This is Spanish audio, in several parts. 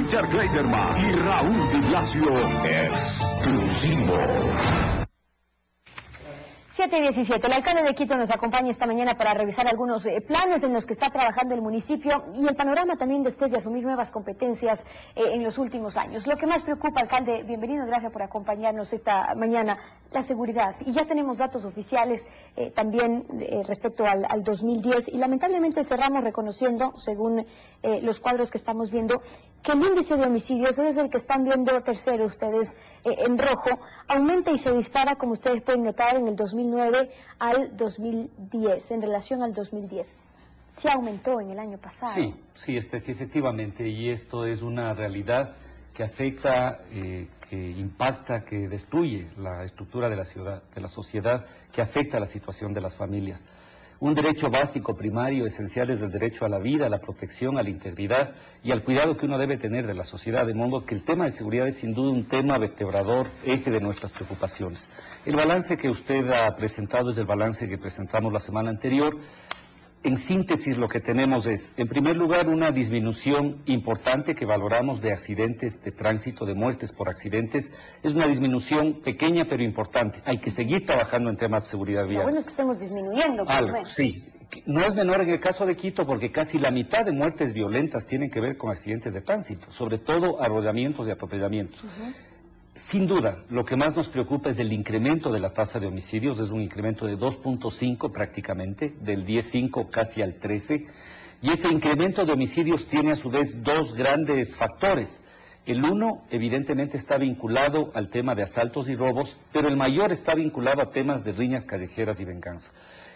Richard Kleiderman y Raúl Di Blasio, exclusivo. 7:17. El alcalde de Quito nos acompaña esta mañana para revisar algunos planes en los que está trabajando el municipio y el panorama también después de asumir nuevas competencias en los últimos años. Lo que más preocupa, alcalde, bienvenido, gracias por acompañarnos esta mañana, la seguridad. Y ya tenemos datos oficiales también respecto al 2010 y lamentablemente cerramos reconociendo, según los cuadros que estamos viendo, que el índice de homicidios, es el que están viendo tercero ustedes en rojo, aumenta y se dispara, como ustedes pueden notar, en el 2009 al 2010, en relación al 2010. Se aumentó en el año pasado. Sí, efectivamente, y esto es una realidad que afecta, que impacta, que destruye la estructura de la ciudad, de la sociedad, que afecta la situación de las familias. Un derecho básico, primario, esencial es el derecho a la vida, a la protección, a la integridad y al cuidado que uno debe tener de la sociedad, de modo que el tema de seguridad es sin duda un tema vertebrador, eje de nuestras preocupaciones. El balance que usted ha presentado es el balance que presentamos la semana anterior. En síntesis, lo que tenemos es, en primer lugar, una disminución importante que valoramos de accidentes de tránsito, de muertes por accidentes. Es una disminución pequeña pero importante. Hay que seguir trabajando en temas de seguridad vial. Lo bueno es que estemos disminuyendo. Algo, sí. No es menor en el caso de Quito porque casi la mitad de muertes violentas tienen que ver con accidentes de tránsito, sobre todo arrollamientos y atropellamientos. Sin duda, lo que más nos preocupa es el incremento de la tasa de homicidios, es un incremento de 2.5 prácticamente, del 10.5 casi al 13, y ese incremento de homicidios tiene a su vez dos grandes factores. El uno, evidentemente, está vinculado al tema de asaltos y robos, pero el mayor está vinculado a temas de riñas callejeras y venganza.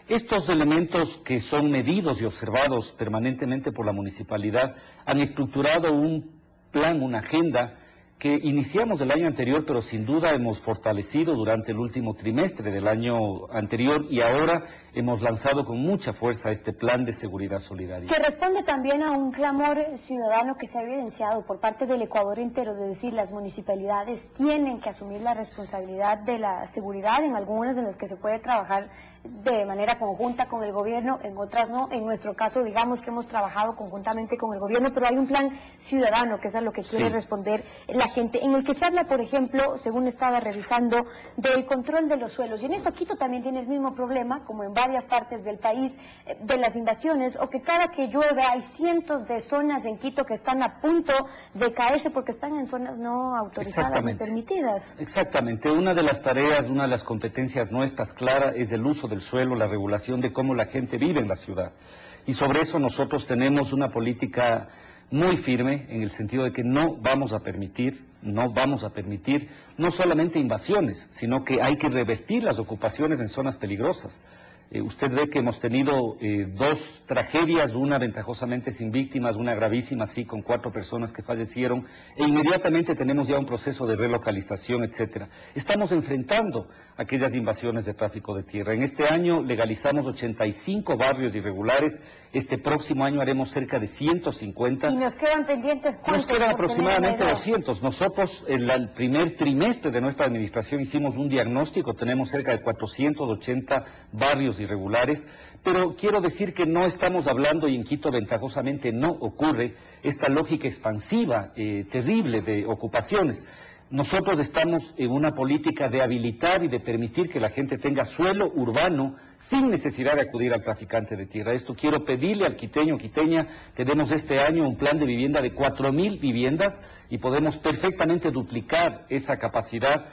Estos elementos que son medidos y observados permanentemente por la municipalidad han estructurado un plan, una agenda, que iniciamos el año anterior, pero sin duda hemos fortalecido durante el último trimestre del año anterior y ahora hemos lanzado con mucha fuerza este plan de seguridad solidaria. Que responde también a un clamor ciudadano que se ha evidenciado por parte del Ecuador entero, de decir, las municipalidades tienen que asumir la responsabilidad de la seguridad, en algunas de las que se puede trabajar de manera conjunta con el gobierno, en otras no. En nuestro caso, digamos que hemos trabajado conjuntamente con el gobierno, pero hay un plan ciudadano, que es a lo que quiere responder la gente, en el que se habla, por ejemplo, según estaba revisando, del control de los suelos. Y en eso Quito también tiene el mismo problema, como en varias partes del país, de las invasiones, o que cada que llueve hay cientos de zonas en Quito que están a punto de caerse porque están en zonas no autorizadas ni permitidas. Exactamente. Una de las tareas, una de las competencias nuestras claras es el uso del suelo, la regulación de cómo la gente vive en la ciudad. Y sobre eso nosotros tenemos una política muy firme en el sentido de que no vamos a permitir no solamente invasiones, sino que hay que revertir las ocupaciones en zonas peligrosas. Usted ve que hemos tenido dos tragedias, una ventajosamente sin víctimas, una gravísima sí, con 4 personas que fallecieron, e inmediatamente tenemos ya un proceso de relocalización, etcétera. Estamos enfrentando aquellas invasiones de tráfico de tierra. En este año legalizamos 85 barrios irregulares, este próximo año haremos cerca de 150. ¿Y nos quedan pendientes cuántos? Nos quedan aproximadamente 200. Nosotros, en el primer trimestre de nuestra administración, hicimos un diagnóstico, tenemos cerca de 480 barrios irregulares, pero quiero decir que no estamos hablando, y en Quito ventajosamente no ocurre, esta lógica expansiva, terrible de ocupaciones. Nosotros estamos en una política de habilitar y de permitir que la gente tenga suelo urbano sin necesidad de acudir al traficante de tierra. Esto quiero pedirle al quiteño, quiteña, tenemos este año un plan de vivienda de 4.000 viviendas y podemos perfectamente duplicar esa capacidad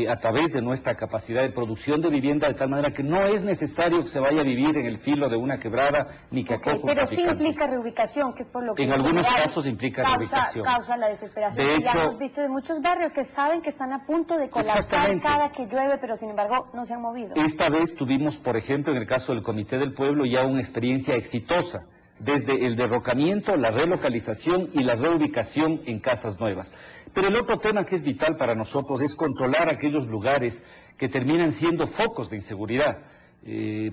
a través de nuestra capacidad de producción de vivienda, de tal manera que no es necesario que se vaya a vivir en el filo de una quebrada ni que acoja un pero sí traficante. Implica reubicación, que es por lo que en algunos casos implica reubicación. Causa la desesperación. De hecho, ya hemos visto de muchos barrios que saben que están a punto de colapsar cada que llueve, pero sin embargo no se han movido. Esta vez tuvimos, por ejemplo, en el caso del Comité del Pueblo, ya una experiencia exitosa, desde el derrocamiento, la relocalización y la reubicación en casas nuevas. Pero el otro tema que es vital para nosotros es controlar aquellos lugares que terminan siendo focos de inseguridad.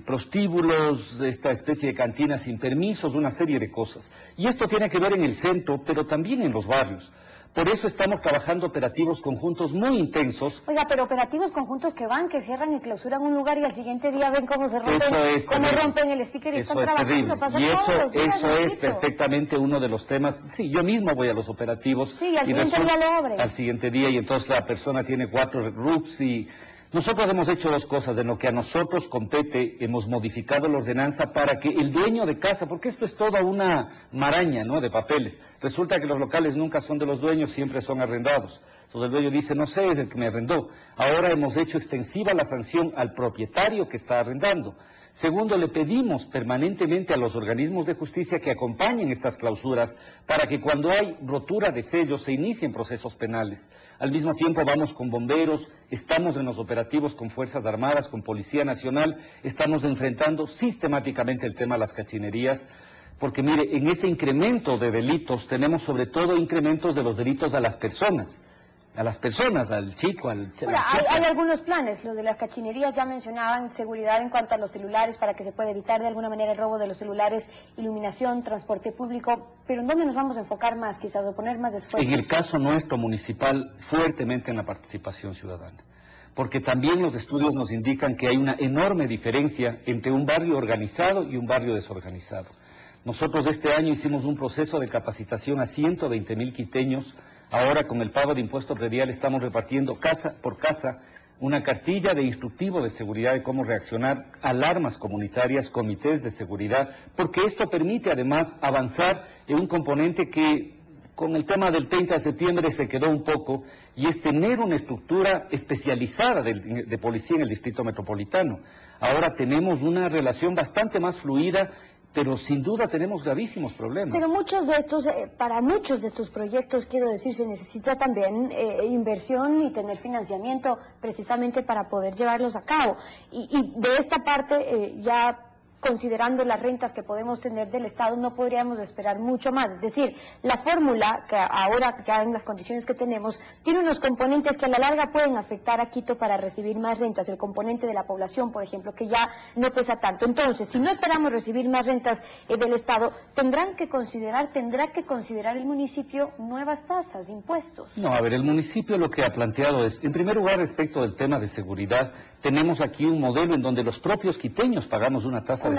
Prostíbulos, esta especie de cantinas sin permisos, una serie de cosas. Y esto tiene que ver en el centro, pero también en los barrios. Por eso estamos trabajando operativos conjuntos muy intensos. Oiga, pero operativos conjuntos que van, que cierran y clausuran un lugar y al siguiente día ven cómo se rompen, cómo rompen el sticker y están trabajando. Pasa Y todos los días, eso es perfectamente uno de los temas. Sí, yo mismo voy a los operativos. Sí, y al siguiente día lo abren. Al siguiente día, y entonces la persona tiene 4 RUPs y... Nosotros hemos hecho 2 cosas. En lo que a nosotros compete, hemos modificado la ordenanza para que el dueño de casa, porque esto es toda una maraña, ¿no?, de papeles. Resulta que los locales nunca son de los dueños, siempre son arrendados. Entonces el dueño dice, no sé, es el que me arrendó. Ahora hemos hecho extensiva la sanción al propietario que está arrendando. Segundo, le pedimos permanentemente a los organismos de justicia que acompañen estas clausuras para que cuando hay rotura de sellos se inicien procesos penales. Al mismo tiempo vamos con bomberos, estamos en los operativos con Fuerzas Armadas, con Policía Nacional, estamos enfrentando sistemáticamente el tema de las cachinerías, porque mire, en ese incremento de delitos tenemos sobre todo incrementos de los delitos a las personas, al chico, Bueno, hay algunos planes, los de las cachinerías ya mencionaban seguridad en cuanto a los celulares para que se pueda evitar de alguna manera el robo de los celulares, iluminación, transporte público, pero ¿en dónde nos vamos a enfocar más quizás o poner más esfuerzo? En el caso nuestro municipal, fuertemente en la participación ciudadana, porque también los estudios nos indican que hay una enorme diferencia entre un barrio organizado y un barrio desorganizado. Nosotros este año hicimos un proceso de capacitación a 120,000 quiteños. Ahora con el pago de impuesto predial estamos repartiendo casa por casa una cartilla de instructivo de seguridad de cómo reaccionar, alarmas comunitarias, comités de seguridad, porque esto permite además avanzar en un componente que con el tema del 30 de septiembre se quedó un poco, y es tener una estructura especializada de policía en el distrito metropolitano. Ahora tenemos una relación bastante más fluida, pero sin duda tenemos gravísimos problemas. Pero muchos de estos, para muchos de estos proyectos, quiero decir, se necesita también inversión y tener financiamiento precisamente para poder llevarlos a cabo. Y de esta parte, ya considerando las rentas que podemos tener del Estado, no podríamos esperar mucho más. Es decir, la fórmula, que ahora ya en las condiciones que tenemos, tiene unos componentes que a la larga pueden afectar a Quito para recibir más rentas. El componente de la población, por ejemplo, que ya no pesa tanto. Entonces, si no esperamos recibir más rentas del Estado, tendrá que considerar el municipio nuevas tasas, impuestos. No, a ver, el municipio lo que ha planteado es, en primer lugar, respecto del tema de seguridad, tenemos aquí un modelo en donde los propios quiteños pagamos una tasa de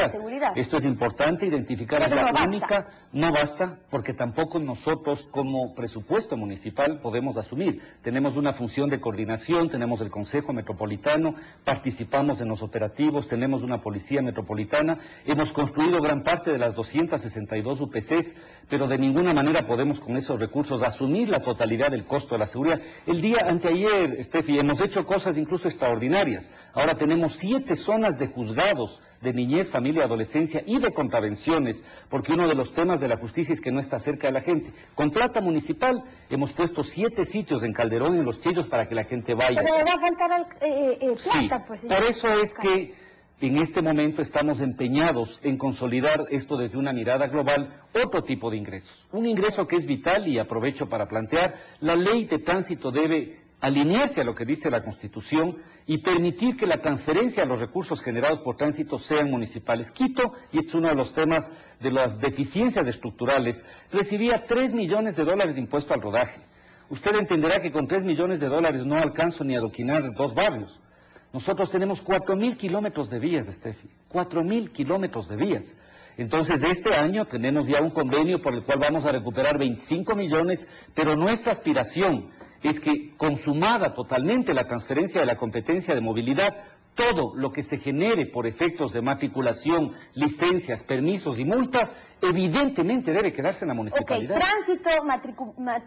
seguridad. Esto es importante, identificar, es la única, no basta, porque tampoco nosotros como presupuesto municipal podemos asumir. Tenemos una función de coordinación, tenemos el Consejo Metropolitano, participamos en los operativos, tenemos una policía metropolitana, hemos construido gran parte de las 262 UPCs, pero de ninguna manera podemos con esos recursos asumir la totalidad del costo de la seguridad. El día anteayer, Steffi, hemos hecho cosas incluso extraordinarias. Ahora tenemos 7 zonas de juzgados de niñez, familia, adolescencia y de contravenciones, porque uno de los temas de la justicia es que no está cerca de la gente. Con plata municipal hemos puesto 7 sitios en Calderón y en Los Chillos para que la gente vaya. Pero va a faltar plata, sí, pues. Por eso es que en este momento estamos empeñados en consolidar esto desde una mirada global, otro tipo de ingresos. Un ingreso que es vital, y aprovecho para plantear, la ley de tránsito debe alinearse a lo que dice la Constitución y permitir que la transferencia de los recursos generados por tránsito sean municipales. Quito, y es uno de los temas de las deficiencias estructurales, recibía $3 millones de impuesto al rodaje. Usted entenderá que con $3 millones no alcanzo ni a adoquinar 2 barrios. Nosotros tenemos 4,000 kilómetros de vías, Steffi, 4,000 kilómetros de vías. Entonces, este año tenemos ya un convenio por el cual vamos a recuperar 25 millones, pero nuestra aspiración es que, consumada totalmente la transferencia de la competencia de movilidad, todo lo que se genere por efectos de matriculación, licencias, permisos y multas, evidentemente debe quedarse en la municipalidad. Ok, tránsito,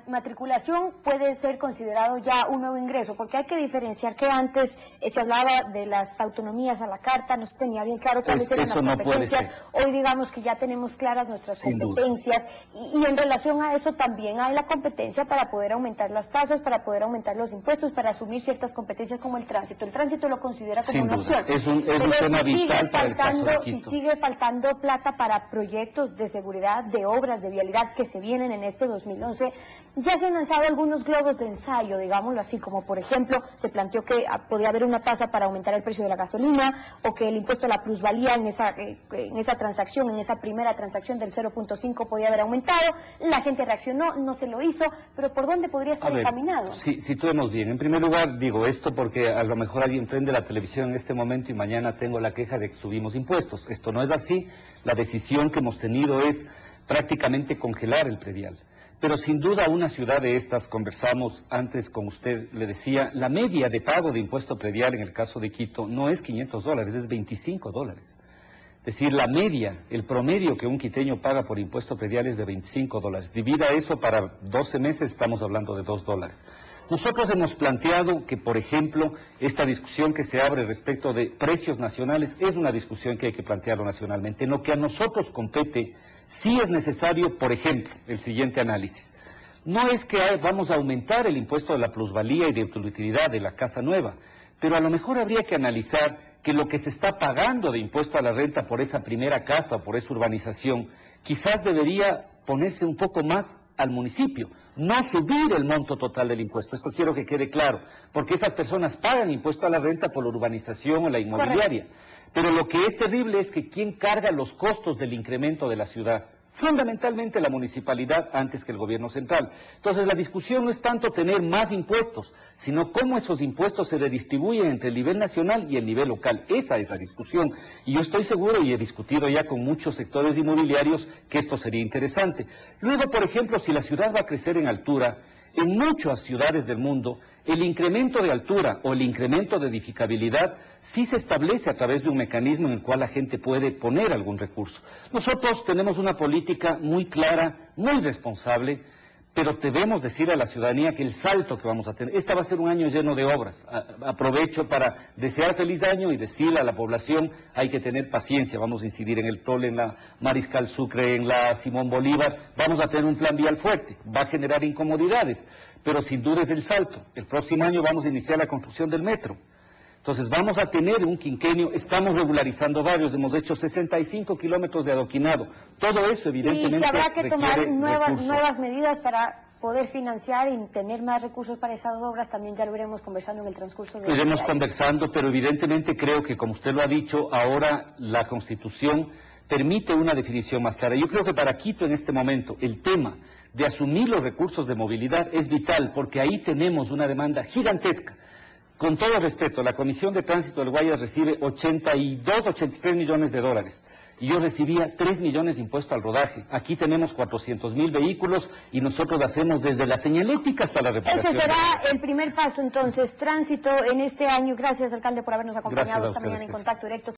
matriculación puede ser considerado ya un nuevo ingreso, porque hay que diferenciar que antes se hablaba de las autonomías a la carta, no se tenía bien claro cuáles eran las competencias. Hoy digamos que ya tenemos claras nuestras competencias, y en relación a eso también hay la competencia para poder aumentar las tasas, para poder aumentar los impuestos, para asumir ciertas competencias como el tránsito. El tránsito lo considera como una opción. Es un tema vital para el caso de Quito. Si sigue faltando plata para proyectos de de seguridad, de obras de vialidad que se vienen en este 2011, ya se han lanzado algunos globos de ensayo, digámoslo así, como por ejemplo se planteó que podía haber una tasa para aumentar el precio de la gasolina, o que el impuesto a la plusvalía en esa transacción, en esa primera transacción del 0.5 podía haber aumentado. La gente reaccionó, no se lo hizo, pero ¿por dónde podría estar encaminado? Sí, situemos bien. En primer lugar, digo esto porque a lo mejor alguien prende la televisión en este momento y mañana tengo la queja de que subimos impuestos. Esto no es así. La decisión que hemos tenido es prácticamente congelar el predial. Pero sin duda una ciudad de estas, conversamos antes con usted, le decía, la media de pago de impuesto predial en el caso de Quito no es $500, es $25. Es decir, la media, el promedio que un quiteño paga por impuesto predial es de $25. Divida eso para 12 meses, estamos hablando de $2. Nosotros hemos planteado que, por ejemplo, esta discusión que se abre respecto de precios nacionales es una discusión que hay que plantearlo nacionalmente. En lo que a nosotros compete, sí es necesario, por ejemplo, el siguiente análisis. No es que vamos a aumentar el impuesto de la plusvalía y de utilidad de la casa nueva, pero a lo mejor habría que analizar que lo que se está pagando de impuesto a la renta por esa primera casa o por esa urbanización, quizás debería ponerse un poco más al municipio, no subir el monto total del impuesto. Esto quiero que quede claro, porque esas personas pagan impuesto a la renta por la urbanización o la inmobiliaria. Correcto. Pero lo que es terrible es que ¿quién carga los costos del incremento de la ciudad? Fundamentalmente la municipalidad antes que el gobierno central. Entonces la discusión no es tanto tener más impuestos, sino cómo esos impuestos se redistribuyen entre el nivel nacional y el nivel local. Esa es la discusión. Y yo estoy seguro, y he discutido ya con muchos sectores inmobiliarios, que esto sería interesante. Luego, por ejemplo, si la ciudad va a crecer en altura, en muchas ciudades del mundo, el incremento de altura o el incremento de edificabilidad sí se establece a través de un mecanismo en el cual la gente puede poner algún recurso. Nosotros tenemos una política muy clara, muy responsable, pero debemos decir a la ciudadanía que el salto que vamos a tener, va a ser un año lleno de obras. Aprovecho para desear feliz año y decirle a la población, hay que tener paciencia, vamos a incidir en el Tole, en la Mariscal Sucre, en la Simón Bolívar, vamos a tener un plan vial fuerte, va a generar incomodidades, pero sin duda es el salto. El próximo año vamos a iniciar la construcción del metro. Entonces vamos a tener un quinquenio, estamos regularizando barrios, hemos hecho 65 kilómetros de adoquinado. Todo eso evidentemente y se habrá que tomar nuevas medidas para poder financiar y tener más recursos para esas obras. También ya lo iremos conversando en el transcurso de Lo iremos conversando, pero evidentemente creo que, como usted lo ha dicho, ahora la Constitución permite una definición más clara. Yo creo que para Quito en este momento el tema de asumir los recursos de movilidad es vital, porque ahí tenemos una demanda gigantesca. Con todo respeto, la Comisión de Tránsito del Guayas recibe 83 millones de dólares. Y yo recibía 3 millones de impuesto al rodaje. Aquí tenemos 400.000 vehículos y nosotros hacemos desde la señalética hasta la reparación. Ese será el primer paso, entonces, tránsito en este año. Gracias, alcalde, por habernos acompañado esta mañana en Contacto Directo.